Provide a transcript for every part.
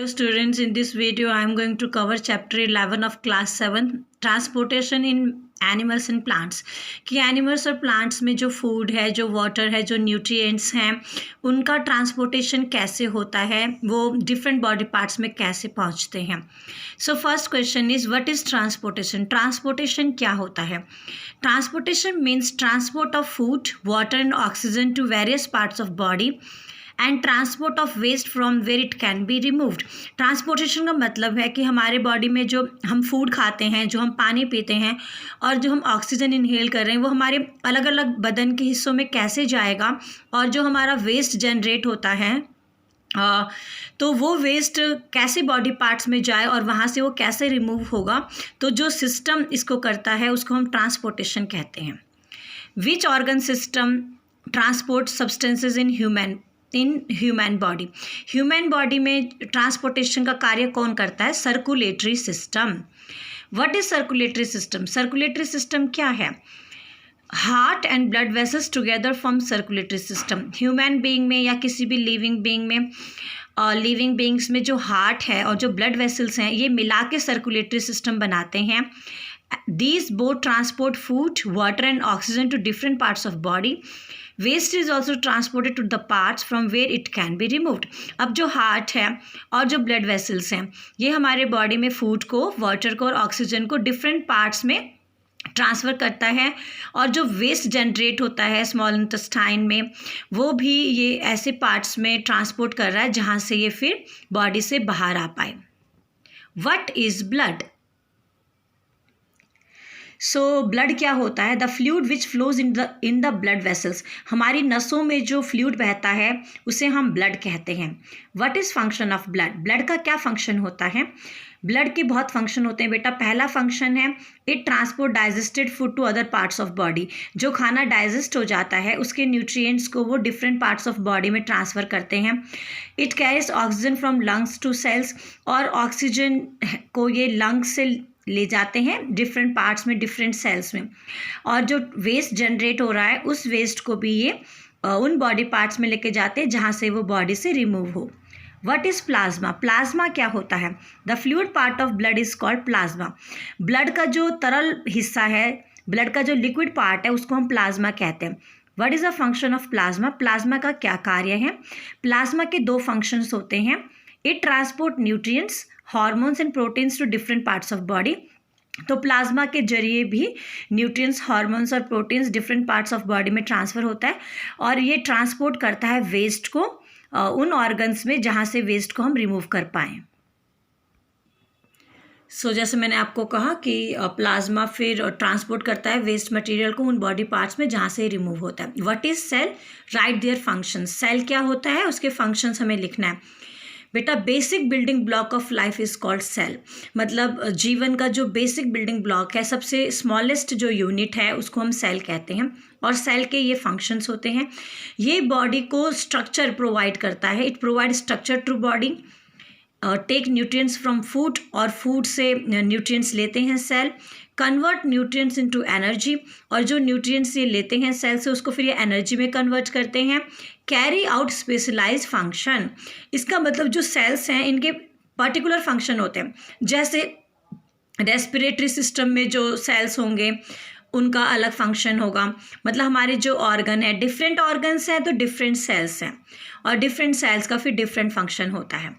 students, in this video I am going to cover chapter 11 of class 7 transportation in animals and plants कि animals और plants में जो food है, जो water है, जो न्यूट्रिएंट्स हैं, उनका ट्रांसपोर्टेशन कैसे होता है, वो डिफरेंट बॉडी पार्ट्स में कैसे पहुंचते हैं. So first question is what is transportation. Transportation क्या होता है? Transportation means transport of food, water and oxygen to various parts of body and transport of waste from where it can be removed. Transportation का मतलब है कि हमारे body में जो हम फूड खाते हैं, जो हम पानी पीते हैं और जो हम ऑक्सीजन इनहेल कर रहे हैं, वो हमारे अलग अलग बदन के हिस्सों में कैसे जाएगा, और जो हमारा वेस्ट जनरेट होता है तो वो वेस्ट कैसे बॉडी पार्ट्स में जाए और वहाँ से वो कैसे रिमूव होगा. तो जो सिस्टम इसको करता है उसको हम ट्रांसपोर्टेशन कहते हैं. Which organ system transport substances in human body. Human body में ट्रांसपोर्टेशन का कार्य कौन करता है? Circulatory system. What is circulatory system? Circulatory system क्या है? Heart and blood vessels together form circulatory system. Human being में या किसी भी लिविंग बीइंग में, लिविंग बीइंग्स में जो हार्ट है और जो ब्लड वेसल्स हैं, ये मिला के सर्कुलेटरी सिस्टम बनाते हैं. These both transport food, water and oxygen to different parts of body. Waste is also transported to the parts from where it can be removed. अब जो हार्ट है और जो ब्लड वेसल्स हैं, ये हमारे बॉडी में फूड को, वाटर को और ऑक्सीजन को डिफरेंट पार्ट्स में ट्रांसफ़र करता है. और जो वेस्ट जनरेट होता है स्मॉल इंटेस्टाइन में, वो भी ये ऐसे पार्ट्स में ट्रांसपोर्ट कर रहा है जहाँ से ये फिर बॉडी से बाहर आ पाए. What is blood? So blood क्या होता है? The fluid which flows in the blood vessels. हमारी नसों में जो फ्लूइड बहता है उसे हम ब्लड कहते हैं. What is function of blood? Blood का क्या फंक्शन होता है? ब्लड के बहुत फंक्शन होते हैं बेटा. पहला फंक्शन है it transport digested food to other parts of body. जो खाना डाइजेस्ट हो जाता है उसके न्यूट्रिएंट्स को वो डिफरेंट पार्ट्स ऑफ बॉडी में ट्रांसफ़र करते हैं. It carries oxygen from lungs to cells. और ऑक्सीजन को ये लंग्स से ले जाते हैं डिफरेंट पार्ट्स में, डिफरेंट सेल्स में. और जो वेस्ट जनरेट हो रहा है उस वेस्ट को भी ये उन बॉडी पार्ट्स में लेके जाते हैं जहाँ से वो बॉडी से रिमूव हो. What is plasma? प्लाज्मा क्या होता है? The fluid part of blood is called plasma. Blood का जो तरल हिस्सा है, ब्लड का जो लिक्विड पार्ट है, उसको हम प्लाज्मा कहते हैं. What is the function of plasma? Plasma का क्या कार्य है? प्लाज्मा के दो फंक्शंस होते हैं. It transport nutrients, hormones and proteins to different parts of body. तो प्लाज्मा के जरिए भी न्यूट्रिएंट्स, हार्मोन्स और proteins different parts of body में ट्रांसफ़र होता है. और ये ट्रांसपोर्ट करता है वेस्ट को उन ऑर्गन्स में जहाँ से वेस्ट को हम रिमूव कर पाएँ. सो जैसे मैंने आपको कहा कि प्लाज्मा फिर ट्रांसपोर्ट करता है वेस्ट मटेरियल को उन बॉडी पार्ट्स में जहाँ से रिमूव होता है. What is cell? Write their functions. Cell क्या होता है, उसके फंक्शंस हमें लिखना है. बेटा basic building block of life is called cell. मतलब जीवन का जो बेसिक बिल्डिंग ब्लॉक है, सबसे स्मॉलेस्ट जो यूनिट है, उसको हम सेल कहते हैं. और सेल के ये फंक्शंस होते हैं. ये बॉडी को स्ट्रक्चर प्रोवाइड करता है. It provide structure to body. Take nutrients from food, और फूड से न्यूट्रिएंट्स लेते हैं cell. Convert nutrients into energy, और जो न्यूट्रिएंट्स ये लेते हैं सेल से उसको फिर ये एनर्जी में कन्वर्ट करते हैं. Carry out specialize function. इसका मतलब जो सेल्स हैं इनके पर्टिकुलर फंक्शन होते हैं. जैसे रेस्पिरेटरी सिस्टम में जो सेल्स होंगे उनका अलग फंक्शन होगा. मतलब हमारे जो ऑर्गन है, डिफरेंट ऑर्गन्स हैं तो डिफरेंट सेल्स हैं, और डिफरेंट सेल्स का फिर डिफरेंट फंक्शन होता है.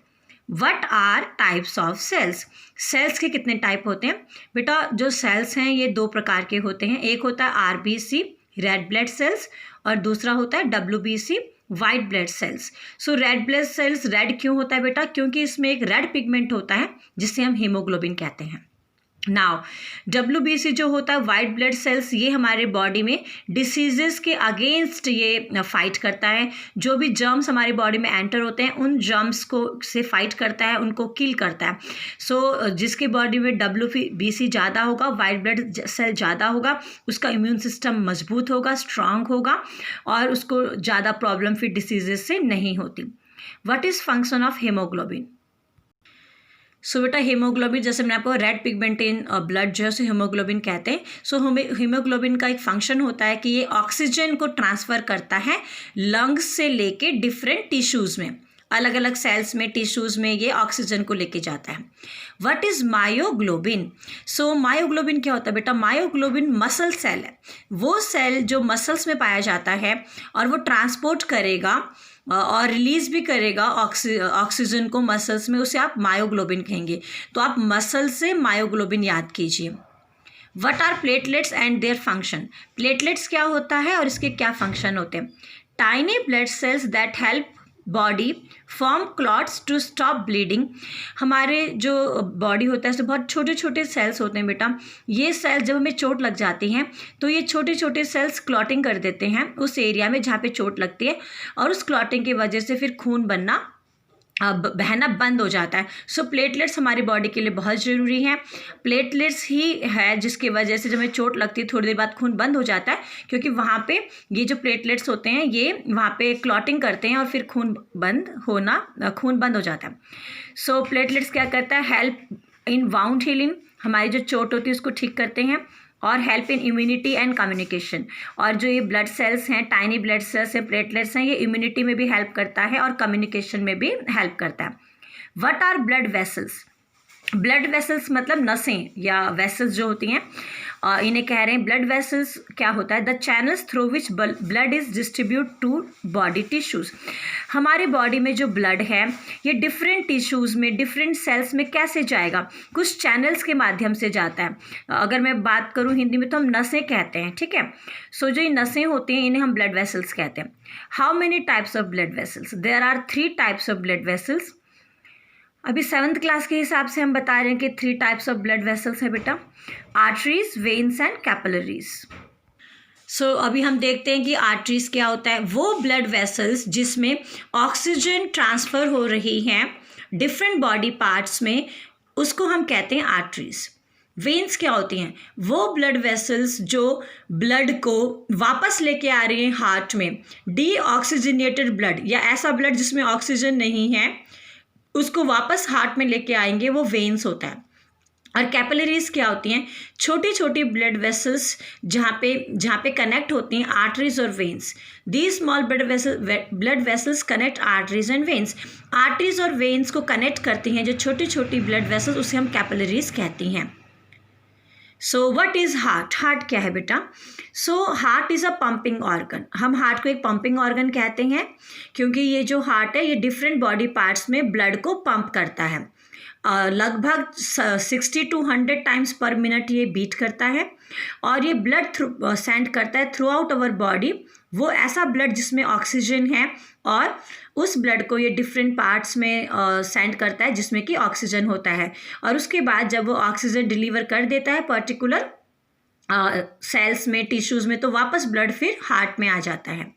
What are types of cells? Cells के कितने टाइप होते हैं? बेटा जो सेल्स हैं ये दो प्रकार के होते हैं. एक होता है RBC, रेड ब्लड सेल्स, और दूसरा होता है WBC, वाइट ब्लड सेल्स. सो रेड ब्लड सेल्स रेड क्यों होता है बेटा? क्योंकि इसमें एक रेड पिगमेंट होता है जिसे हम हीमोग्लोबिन कहते हैं. नाउ WBC जो होता है, वाइट ब्लड सेल्स, ये हमारे बॉडी में डिसीजेस के अगेंस्ट ये फाइट करता है. जो भी जर्म्स हमारी बॉडी में एंटर होते हैं उन जर्म्स को से फाइट करता है, उनको किल करता है. सो जिसके बॉडी में WBC ज़्यादा होगा, वाइट ब्लड सेल ज़्यादा होगा, उसका इम्यून सिस्टम मजबूत होगा, स्ट्रांग होगा, और उसको ज़्यादा प्रॉब्लम फिर डिसीजेस से नहीं होती. What is function of haemoglobin? So बेटा हीमोग्लोबिन, जैसे मैंने आपको रेड पिगमेंट इन ब्लड जो है उसे हीमोग्लोबिन कहते हैं. सो हीमोग्लोबिन का एक फंक्शन होता है कि ये ऑक्सीजन को ट्रांसफ़र करता है लंग्स से लेके डिफरेंट टिश्यूज़ में. अलग अलग सेल्स में, टिश्यूज़ में ये ऑक्सीजन को लेके जाता है। What is myoglobin? So myoglobin क्या होता है बेटा? मायोग्लोबिन मसल सेल है, वो सेल जो मसल्स में पाया जाता है और वो ट्रांसपोर्ट करेगा और रिलीज़ भी करेगा ऑक्सीजन को मसल्स में, उसे आप मायोग्लोबिन कहेंगे। तो आप मसल से मायोग्लोबिन याद कीजिए। What are platelets and their function? Platelets क्या होता है और इसके क्या फंक्शन होते हैं? Tiny blood cells that help body form clots to stop bleeding. हमारे जो बॉडी होता है उसमें बहुत छोटे छोटे सेल्स होते हैं बेटा। ये सेल्स जब हमें चोट लग जाती हैं तो ये छोटे छोटे सेल्स क्लॉटिंग कर देते हैं उस एरिया में जहाँ पे चोट लगती है, और उस क्लॉटिंग की वजह से फिर खून बहना बंद हो जाता है। सो प्लेटलेट्स हमारी बॉडी के लिए बहुत ज़रूरी हैं। प्लेटलेट्स ही है जिसकी वजह से जब हमें चोट लगती है थोड़ी देर बाद खून बंद हो जाता है, क्योंकि वहाँ पे ये जो प्लेटलेट्स होते हैं ये वहाँ पे क्लॉटिंग करते हैं और फिर खून बंद हो जाता है। सो प्लेटलेट्स क्या करता है? हेल्प इन वाउंड हीलिंग, हमारी जो चोट होती है उसको ठीक करते हैं, और help in immunity and communication. और जो ये ब्लड सेल्स हैं, टाइनी ब्लड सेल्स हैं, प्लेटलेट्स हैं, ये इम्यूनिटी में भी हेल्प करता है और कम्युनिकेशन में भी हेल्प करता है। What are blood vessels? Blood vessels मतलब नसें या वेसल्स जो होती हैं, इन्हें कह रहे हैं ब्लड वेसल्स। क्या होता है? The channels through which blood is distribute to body tissues. हमारे बॉडी में जो ब्लड है ये डिफरेंट टिश्यूज़ में, डिफरेंट सेल्स में कैसे जाएगा? कुछ चैनल्स के माध्यम से जाता है। अगर मैं बात करूँ हिंदी में तो हम नसें कहते हैं, ठीक है। सो जो ये नसें होती हैं इन्हें हम ब्लड वेसल्स कहते हैं। How many types of blood vessels? There are 3 types of blood vessels. अभी 7th क्लास के हिसाब से हम बता रहे हैं कि 3 टाइप्स ऑफ ब्लड वेसल्स है बेटा, आर्टरीज, वेन्स एंड कैपिलरीज। सो अभी हम देखते हैं कि आर्टरीज क्या होता है। वो ब्लड वेसल्स जिसमें ऑक्सीजन ट्रांसफ़र हो रही है डिफरेंट बॉडी पार्ट्स में, उसको हम कहते हैं आर्टरीज। वेन्स क्या होती हैं? वो ब्लड वेसल्स जो ब्लड को वापस लेके आ रही हैं हार्ट में, डीऑक्सीजनेटेड ब्लड या ऐसा ब्लड जिसमें ऑक्सीजन नहीं है उसको वापस हार्ट में लेके आएंगे, वो वेन्स होता है। और कैपिलरीज क्या होती हैं? छोटी छोटी ब्लड वेसल्स जहाँ पे कनेक्ट होती हैं आर्टरीज और veins. These small blood vessels connect arteries and veins. Arteries और वेन्स को कनेक्ट करती हैं जो छोटी छोटी ब्लड वेसल्स, उसे हम कैपिलरीज कहती हैं। So what is heart? Heart क्या है बेटा? So heart is a pumping organ. हम हार्ट को एक पंपिंग ऑर्गन कहते हैं क्योंकि ये जो हार्ट है ये डिफरेंट बॉडी पार्ट्स में ब्लड को पंप करता है। लगभग 60 to 100 टाइम्स पर मिनट ये बीट करता है, और ये ब्लड सेंड करता है थ्रू आउट अवर बॉडी। वो ऐसा ब्लड जिसमें ऑक्सीजन है, और उस ब्लड को ये डिफरेंट पार्ट्स में सेंड करता है जिसमें कि ऑक्सीजन होता है, और उसके बाद जब वो ऑक्सीजन डिलीवर कर देता है पर्टिकुलर सेल्स में, टिश्यूज़ में, तो वापस ब्लड फिर हार्ट में आ जाता है।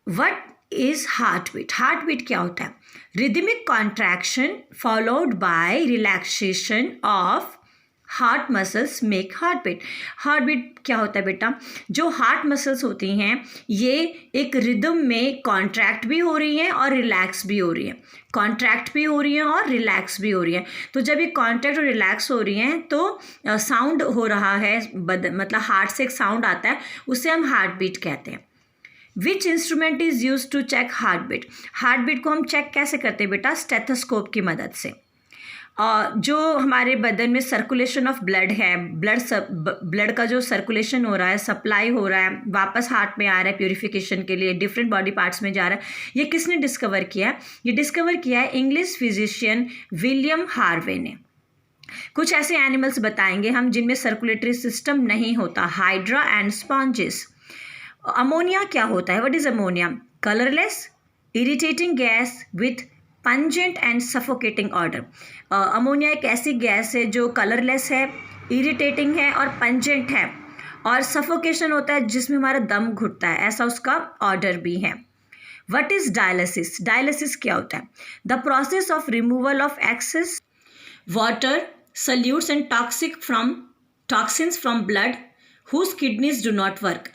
What is heart beat? Heart beat क्या होता है? Rhythmic contraction followed by relaxation of heart muscles make heart beat. Heart beat क्या होता है बेटा? जो हार्ट मसल्स होती हैं ये एक रिदम में कॉन्ट्रैक्ट भी हो रही हैं और रिलैक्स भी हो रही हैं, कॉन्ट्रैक्ट भी हो रही हैं और रिलैक्स भी हो रही हैं। तो जब ये कॉन्ट्रैक्ट और रिलैक्स हो रही हैं तो साउंड हो रहा है, मतलब हार्ट से एक साउंड आता है, उसे हम हार्ट बीट कहते हैं। Which instrument is use to check heart beat? Heart beat को हम चेक कैसे करते हैं बेटा? स्टेथोस्कोप की मदद से। जो हमारे बदन में सर्कुलेशन ऑफ ब्लड है, ब्लड का जो सर्कुलेशन हो रहा है, सप्लाई हो रहा है, वापस हार्ट में आ रहा है प्यूरिफिकेशन के लिए, डिफरेंट बॉडी पार्ट्स में जा रहा है, ये किसने डिस्कवर किया है? ये डिस्कवर किया है इंग्लिश फिजिशियन विलियम हार्वे ने। कुछ ऐसे एनिमल्स बताएंगे हम जिनमें सर्कुलेटरी सिस्टम नहीं होता, हाइड्रा एंड स्पॉन्जेस। अमोनिया क्या होता है? What is ammonia? Colourless irritating gas with pungent and suffocating order. Ammonia एक ऐसी गैस है जो कलरलेस है, इरिटेटिंग है और पंजेंट है, और सफोकेशन होता है जिसमें हमारा दम घुटता है, ऐसा उसका ऑर्डर भी है। What is dialysis? डायलिसिस क्या होता है? The process of removal of excess water, solutes and toxins from blood whose kidneys do not work.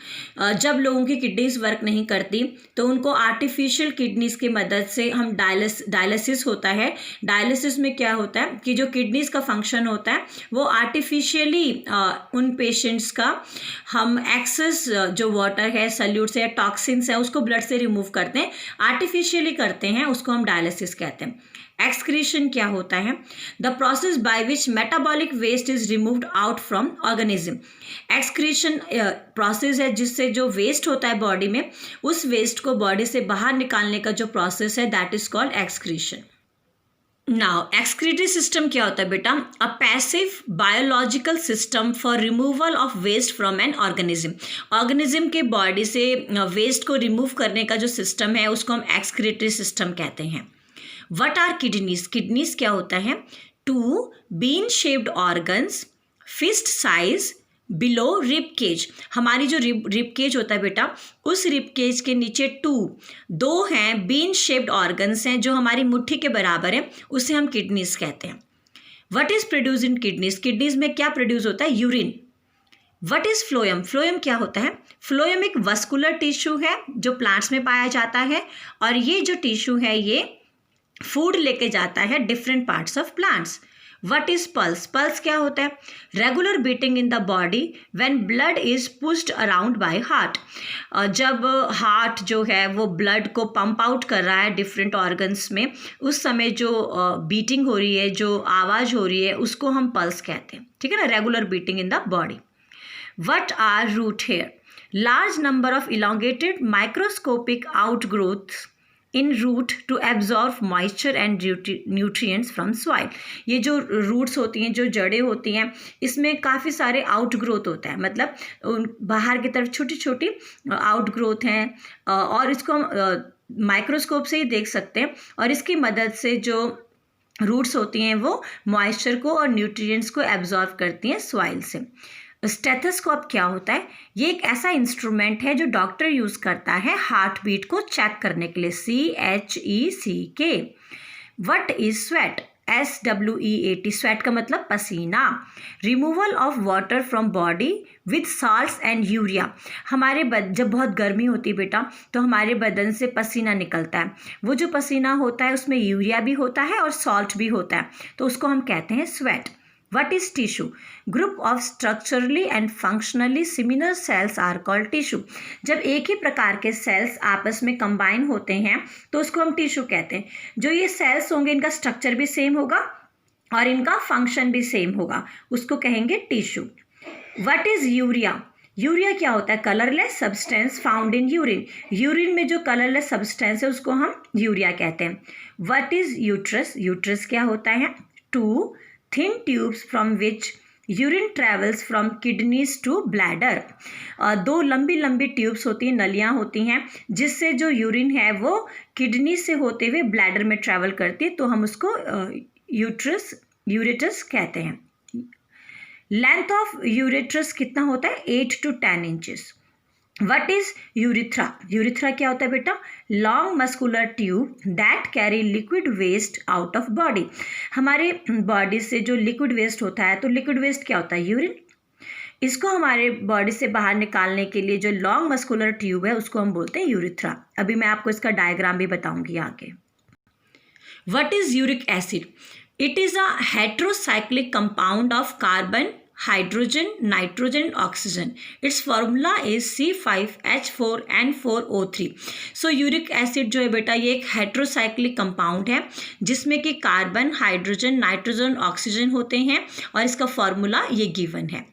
जब लोगों की किडनीज वर्क नहीं करती तो उनको आर्टिफिशियल किडनीज की मदद से हम डायलिसिस होता है। डायलिसिस में क्या होता है कि जो किडनीज का फंक्शन होता है वो आर्टिफिशियली उन पेशेंट्स का हम एक्सेस जो वाटर है, सल्यूट्स है, टॉक्सिन्स है, उसको ब्लड से रिमूव करते हैं, आर्टिफिशियली करते हैं, उसको हम डायलिसिस कहते हैं। एक्सक्रीशन क्या होता है? The process by which metabolic waste is removed out from organism. Excretion process है जिससे जो वेस्ट होता है बॉडी में, उस वेस्ट को बॉडी से बाहर निकालने का जो प्रोसेस है that is called excretion. Now excretory system क्या होता है बेटा? A passive biological system for removal of waste from an organism. Organism के बॉडी से वेस्ट को रिमूव करने का जो सिस्टम है उसको हम एक्सक्रीटरी सिस्टम कहते हैं। What are kidneys? किडनीज क्या होता है? Two bean shaped organs, fist size below rib cage. हमारी जो रिब केज होता है बेटा, उस रिब केज के नीचे दो हैं बीन शेप्ड ऑर्गन्स हैं जो हमारी मुट्ठी के बराबर है, उसे हम किडनीज कहते हैं। What is produce in kidneys? Kidneys में क्या प्रोड्यूस होता है? Urine. What is phloem? Phloem क्या होता है? फ्लोएम एक वस्कुलर टिश्यू है जो प्लांट्स में पाया जाता है, और ये जो टिश्यू है ये फूड लेके जाता है different parts of plants. What is pulse? Pulse क्या होता है? Regular beating in the body when blood is pushed around by heart. जब हार्ट जो है वो ब्लड को पंप आउट कर रहा है डिफरेंट ऑर्गन्स में, उस समय जो बीटिंग हो रही है, जो आवाज़ हो रही है, उसको हम पल्स कहते हैं। ठीक है ना, regular beating in the body. What are root hair? Large number of elongated microscopic outgrowths in root to absorb moisture and nutrients from soil. ये जो रूट्स होती हैं, जो जड़ें होती हैं, इसमें काफ़ी सारे आउट ग्रोथ होता है, मतलब बाहर की तरफ छोटी छोटी आउट ग्रोथ हैं, और इसको हम माइक्रोस्कोप से ही देख सकते हैं, और इसकी मदद से जो रूट्स होती हैं वो मॉइस्चर को और न्यूट्रिएंट्स को एब्जॉर्ब करती हैं सॉइल से। स्टेथोस्कोप क्या होता है? ये एक ऐसा इंस्ट्रूमेंट है जो डॉक्टर यूज़ करता है हार्ट बीट को चेक करने के लिए। CHECK। What is sweat? SWEAT। Sweat का मतलब पसीना। Removal of water from body with salts and urea. हमारे जब बहुत गर्मी होती है बेटा तो हमारे बदन से पसीना निकलता है, वो जो पसीना होता है उसमें यूरिया भी होता है और सॉल्ट भी होता है, तो उसको हम कहते हैं sweat. What is tissue? Group of structurally and functionally similar cells are called tissue. जब एक ही प्रकार के सेल्स आपस में कंबाइन होते हैं तो उसको हम टिश्यू कहते हैं। जो ये सेल्स होंगे इनका स्ट्रक्चर भी सेम होगा और इनका फंक्शन भी सेम होगा, उसको कहेंगे tissue. What is urea? Urea क्या होता है? Colourless substance found in urine. Urine में जो कलरलेस सब्सटेंस है उसको हम यूरिया कहते हैं। What is uterus? यूट्रस क्या होता है? Two thin tubes from which urine travels from kidneys to bladder. दो लंबी लंबी ट्यूब्स होती हैं, नलियाँ होती हैं, जिससे जो यूरिन है वो किडनी से होते हुए ब्लैडर में ट्रैवल करती है, तो हम उसको यूरेटस कहते हैं। लेंथ ऑफ यूरेट्रस कितना होता है? 8 to 10 inches. What is urethra? Urethra क्या होता है बेटा? Long muscular tube that carry liquid waste out of body. हमारे बॉडी से जो लिक्विड वेस्ट होता है, तो लिक्विड वेस्ट क्या होता है? यूरिन। इसको हमारे बॉडी से बाहर निकालने के लिए जो लॉन्ग मस्कुलर ट्यूब है उसको हम बोलते हैं यूरिथ्रा। अभी मैं आपको इसका डायग्राम भी बताऊंगी आगे। What is uric acid? It is a heterocyclic compound of carbon, hydrogen, nitrogen and oxygen. Its formula is C5H4N4O3. So uric acid जो है बेटा ये एक हेट्रोसाइक्लिक कंपाउंड है जिसमें कि कार्बन, हाइड्रोजन, नाइट्रोजन, ऑक्सीजन होते हैं और इसका फॉर्मूला ये गिवन है।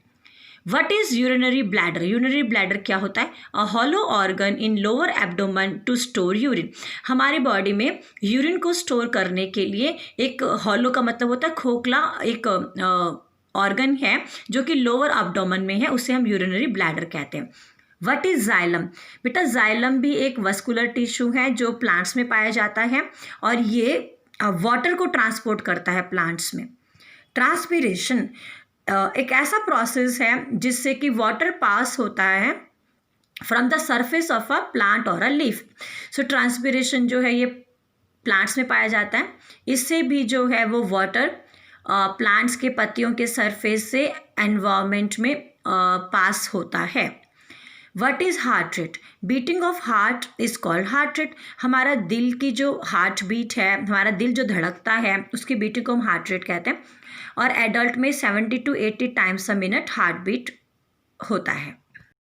What is urinary bladder? Urinary bladder क्या होता है? A hollow organ in lower abdomen to store urine. हमारे बॉडी में यूरिन को स्टोर करने के लिए एक हॉलो का मतलब होता है खोखला एक ऑर्गन है जो कि लोअर एब्डोमेन में है, उसे हम यूरिनरी ब्लैडर कहते हैं। What is xylem? बेटा जाइलम भी एक वस्कुलर टिश्यू है जो प्लांट्स में पाया जाता है और ये वाटर को ट्रांसपोर्ट करता है प्लांट्स में। ट्रांसपिरेशन एक ऐसा प्रोसेस है जिससे कि वाटर पास होता है from the surface of a plant और अ लीफ। सो ट्रांसपिरेशन जो है ये प्लांट्स में पाया जाता है, इससे भी जो है वो वाटर प्लांट्स के पत्तियों के सरफेस से एनवायरनमेंट में पास होता है। What is heart rate? Beating of heart is called heart rate. हमारा दिल की जो हार्ट बीट है, हमारा दिल जो धड़कता है, उसकी बीटिंग को हम हार्ट रेट कहते हैं। और एडल्ट में 70 to 80 times a minute heart beat होता है।